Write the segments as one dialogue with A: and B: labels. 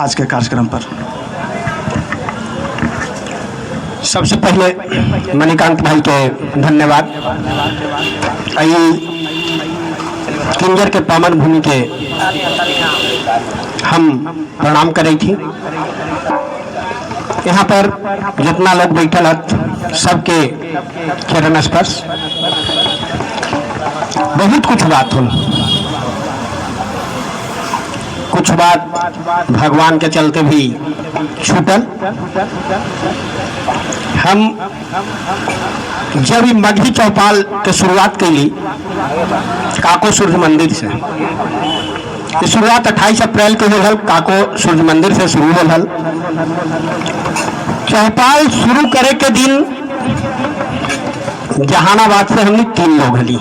A: आज के कार्यक्रम पर। सबसे पहले मणिकांत भाई के धन्यवाद। किंजर के पावन भूमि के हम प्रणाम करे थी। यहाँ पर जितना लोग बैठल हत सबके चरण स्पर्श बहुत कुछ बात हो, कुछ बात भगवान के चलते भी छूटल। हम जब मगही चौपाल के शुरुआत कैली काको सूर्य मंदिर से, शुरुआत 28 अप्रैल के होल, काको सूर्य मंदिर से शुरू होल। चौपाल शुरू करे के दिन जहानाबाद से हमने 3 लोग हली,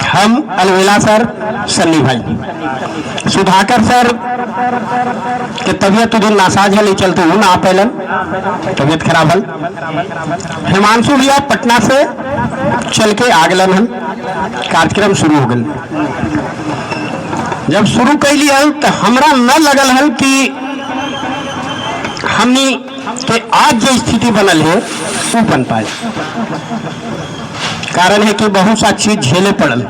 A: हम अलवेला सर, सन्नी भाई, सुधाकर सर के तबियत उधर नासाज है, चलते वो ना पैलन, तबियत खराब हल। हिमांशु भैया पटना से चल के आगलन हल, कार्यक्रम शुरू हो गल। जब शुरू कैली हल तो हमरा न लगल हल कि हमनी के आज जो स्थिति बनल है वो बन पाए। कारण है कि बहुत सा चीज झेले पड़ल।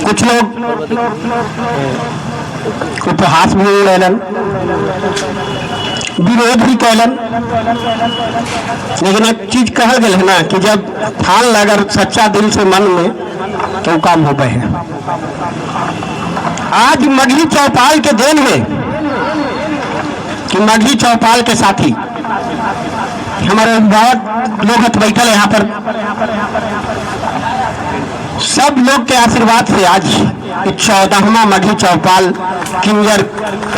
A: कुछ लोग उपहास भी लेलन, विरोध भी कैलन, लेकिन एक चीज कहल गया है ना कि जब ठान लगर सच्चा दिल से मन में तो काम हो पाए है। आज मगही चौपाल के देन है कि मगही चौपाल के साथी हमारे अभिभावक लोग बैठल यहाँ पर, सब लोग के आशीर्वाद से आज 14वां मगही चौपाल किंजर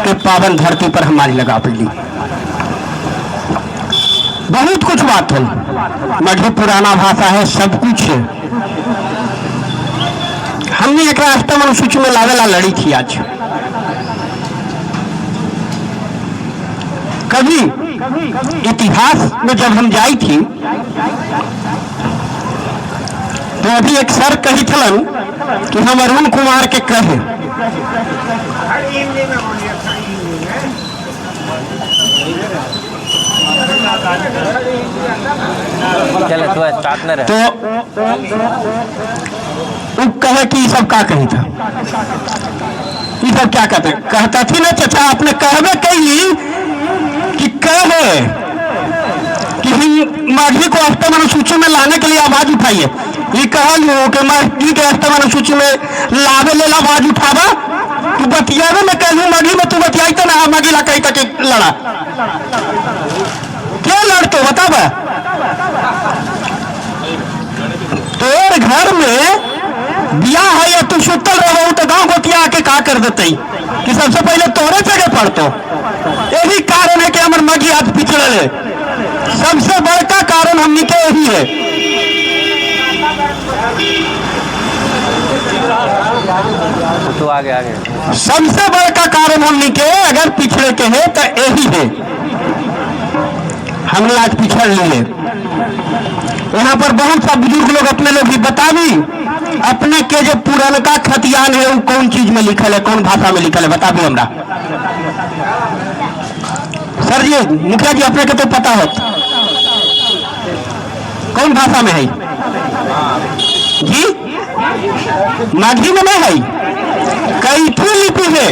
A: के पावन धरती पर हमारी लगा पड़ी। बहुत कुछ बात हो, मगही पुराना भाषा है, सब कुछ है। हमने एक अष्टम अनुसूची में लावेला लड़ी थी। आज कभी इतिहास में जब हम जाई थी तो अभी एक सर कही थलन कि हम अरुण कुमार के कहे, तो वो कहे कि ये सब का कही था, ये सब क्या कहते, कहता थी ना चाचा आपने कहवे कैली कि कहे कि मगही को अष्टम अनुसूची में लाने के लिए आवाज उठाइए। ये कहल कि मगही के अष्टम अनुसूची में लावे ले आवाज उठावा, तू बतियावे में कहूँ मगही में तू बतियाई तो ना मगही ला कही तक लड़ा, क्या लड़ते बतावा। तोर घर में बियाह है या तू सुतल रहो तो गांव गोतिया आके का कर देते कि सबसे पहले तोरे जगह पड़तो। यही कारण है कि हमारे मगही आज पिछड़े है, सबसे बड़का कारण हमनी के यही है।
B: तो आगे आगे
A: सबसे बड़का कारण हमनी के अगर पिछड़े के है तो यही है, हमने आज पिछड़ लिए। यहाँ पर बहुत सा बुजुर्ग लोग अपने लोग भी बतावी अपने के जो पुरानका खतियान है वो कौन चीज में लिखल है, कौन भाषा में लिखल है, बतावी हमरा। सर जी, मुखिया जी, अपने के तो पता हो कौन भाषा में है जी? मगही में नहीं है, कैथी लिपि है।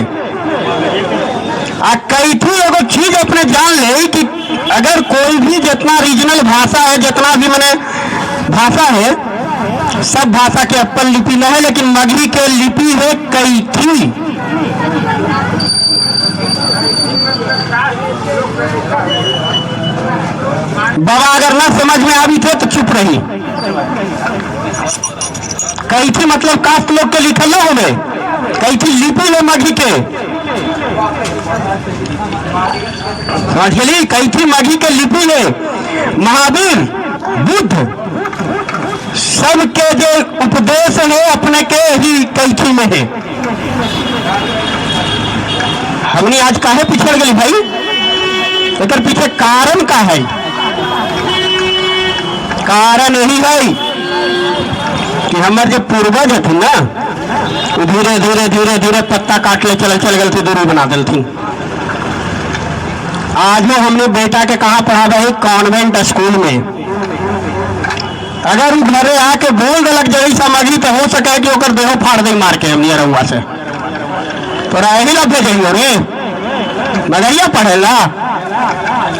A: कैथी एगो चीज अपने जान ले कि अगर कोई भी जितना रीजनल भाषा है, जितना भी मैंने भाषा है, सब भाषा के अपन लिपि नहीं है, लेकिन मगही के लिपि है कैथी। बाबा अगर ना समझ में आवी थे तो चुप रही। कैथी मतलब कास्ट लोग के लिखल हो में, कैथी लिपि है मगही के, समझ गई? कैथी मगही के लिपि है। महावीर, बुद्ध, सबके जो उपदेश है अपने के ही कैथी में है। हमने आज काहे पिछड़ गई भाई? एक पीछे कारण का है, कारण यही है कि हमारे जो पूर्वज थे ना धीरे धीरे धीरे धीरे पत्ता काट ले चल चल गल थी, दूरी बना दिल थी। आज वो हमने बेटा के कहाँ पढ़ा भाई, कॉन्वेंट स्कूल में। अगर घरे आके बोल दिलक जड़ी सामग्री तो हो सके कि ओकर देहो फाड़ दे मार के हमने रहुआ से, तोरा यही लगे जाइयो रे मगरिया पढ़ेला।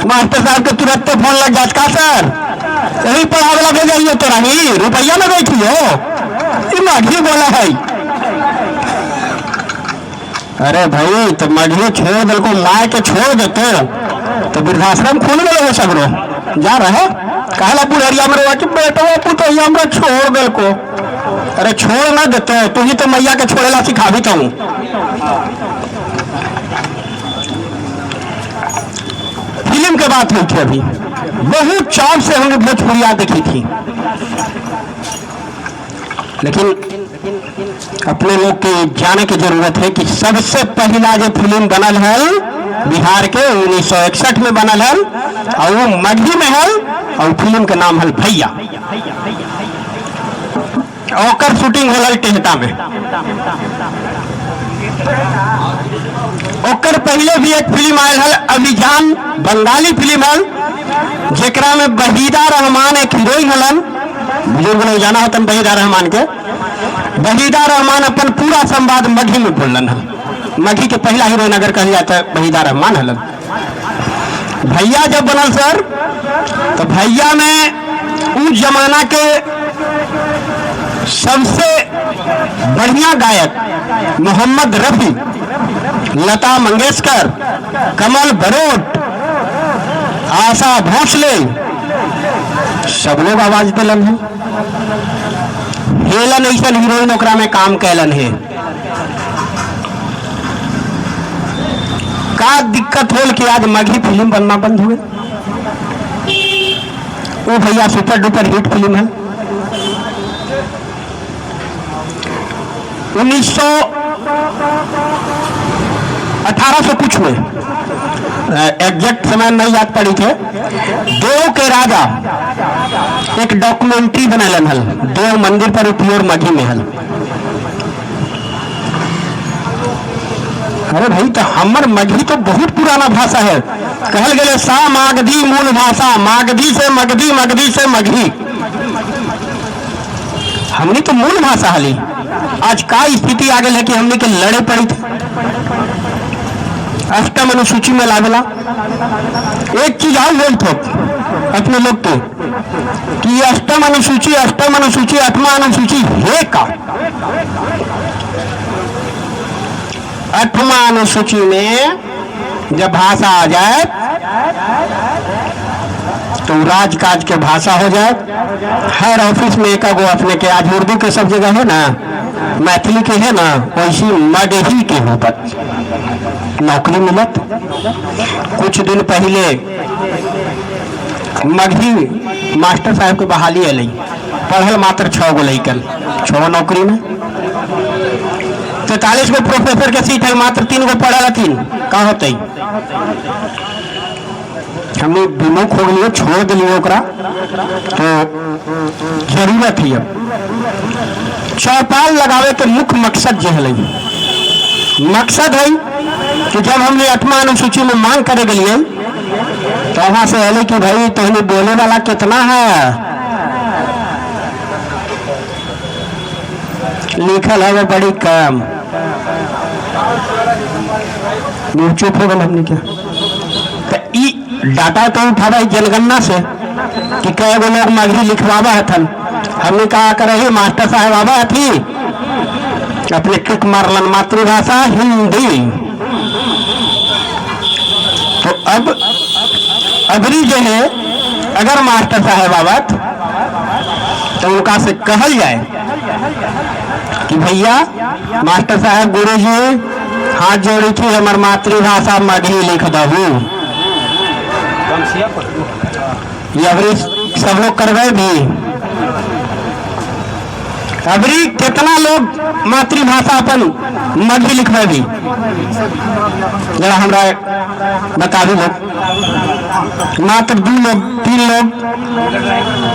A: मास्टर साहब के तुरंत फोन लग जात, का सर यही पढ़ावे लगे जाइयो, तोरा ही रुपया में बैठी हो, मगही बोला है। अरे भाई तो मगही छोड़ दिल को, माए के छोड़ देते तो वृद्धाश्रम खोल गए सगरो जा रहे कहला बुढ़िया में रहा कि बेटा पुतैया हमरा छोड़ दिल को। अरे छोड़ ना देते, तू ही तो मैया के छोड़ेला सिखावी तो हूँ। फिल्म के बात हुई थी अभी, बहुत चाव से हमने भोजपुरिया देखी थी, लेकिन अपने लोग के जाने की जरूरत है कि सबसे पहला जो फिल्म बनल है बिहार के 1961 में बनल है और वो मगही में है, और फिल्म के नाम है भैया। ओकर शूटिंग होल टेहटा में। ओकर पहले भी एक फिल्म आयल है अभिजान, बंगाली फिल्म है जेकरा में वहीदा रहमान एक हीरोइन हलन। बुजुर्ग लोग जाना होता वहीदा रहमान के। वहीदा रहमान अपन पूरा संवाद मगही में बोलन है। मगही के पहला हीरोइन अगर कहा जाता है वहीदा रहमान हलन। भैया जब बनल सर तो भैया में उस जमाना के सबसे बढ़िया गायक मोहम्मद रफी, लता मंगेशकर, कमल बरोट, आशा भोसले सब लोग आवाज दिलन है। हेलन ऐसा हीरोइन ओकरा में काम कैलन है। का दिक्कत होल कि आज मगही फिल्म बनना बंद हुए। वो भैया सुपर डुपर हिट फिल्म है। 1800 कुछ में, एग्जैक्ट समय नहीं याद पड़ी थे। देव के राजा एक डॉक्यूमेंट्री बनल हल, देव मंदिर पर प्योर मगही में हल। अरे भाई तो हमर मगही तो बहुत पुराना भाषा है। कहल गए सा मागधी मूल भाषा, मागधी से मगधी, मगधी से मगही। हमने तो मूल भाषा हली। आज का स्थिति आ गई है कि हमने के लड़े पड़ी थे अष्टम अनुसूची में लावेला। एक चीज आओ बोल थो अपने लोग के कि अष्टम अनुसूची, अठवा अनुसूची है का। अठवा अनुसूची में जब भाषा आ जाए तो राजकाज के भाषा हो जाए। हर ऑफिस में एक गो अपने के, आज उर्दू के सब जगह है ना, मैथिली के है ना, वैसी मगही के होपत नौकरी मिलत। कुछ दिन पहले मगही मास्टर साहब के बहाली अल, पढ़ल मात्र 6 गो लैकन, 6 नौकरी में। 43 गो प्रोफेसर के सीट है, मात्र 3 गो पढ़ल हथिन, का होते हमने विमुख हो गए, छोड़ दिलिए ओकरा। तो जरूरत ही अब चौपाल लगावे के मुख्य मकसद जो है, मकसद है कि जब हमने 8वां अनुसूची में मांग करे गए तो वहां से हले कि भाई तुमने बोले वाला कितना है, लिखल है वो बड़ी कम। चुप हो गए हमने क्या। तो डाटा तो उठावा जनगणना से कि कई गो लोग मगही लिखवावा हथन। हमने कहा करे मास्टर साहब आवा थी अपने किक मारलन मातृभाषा हिंदी। तो अब अगली जो है अगर मास्टर साहब आवत तो उनका से कहल जाए कि भैया मास्टर साहब गुरु जी हाथ जोड़ी थी हमार मातृभाषा मगही लिख दू। ये अभी सब लोग करवे भी अबरी कितना लोग मातृभाषा अपन मगही लिखवे भी जरा हमरा बताबी लोग। मात्र 2 लोग 3 लोग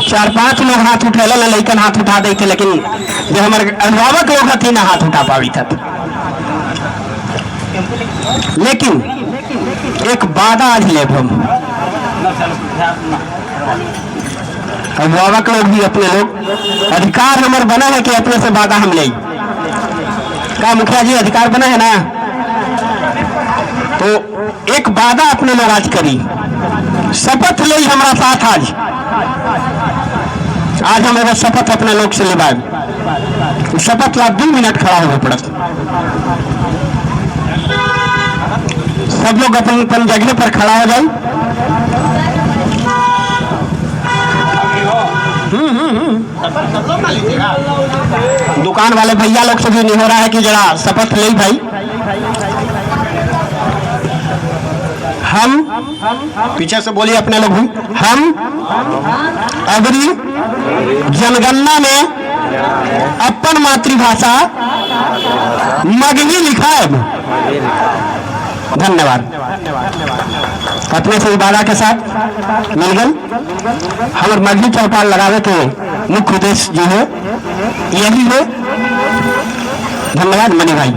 A: 4-5 लोग हाथ उठेला ना, लइकन हाथ उठा देते, लेकिन जो हमारे अभिभावक लोग हथी ना हाथ उठा पावी था। लेकिन एक वादा आज ले हम अभिभावक लोग भी, अपने लोग अधिकार हमारे बना है कि अपने से वादा हम ले का मुखिया जी अधिकार बना है ना, तो एक वादा अपने लोग आज करी, शपथ ले हमारा साथ आज हमारा शपथ अपने लोग से लेवाए। शपथ ला 2 मिनट खड़ा होना पड़त, सब लोग अपन अपन जगह पर खड़ा हो जाए। दुकान वाले भैया लोग से भी नहीं हो रहा है कि जरा शपथ ले भाई। हम पीछे से बोलिए अपने लोग भी, हम अबरी जनगणना में अपन मातृभाषा मगही लिखा है। धन्यवाद। अपने से वादा के साथ मिल गए। हमारे मगही चौपाल लगावे के मुख्य उद्देश्य जो है यही है। धन्यवाद मनी भाई।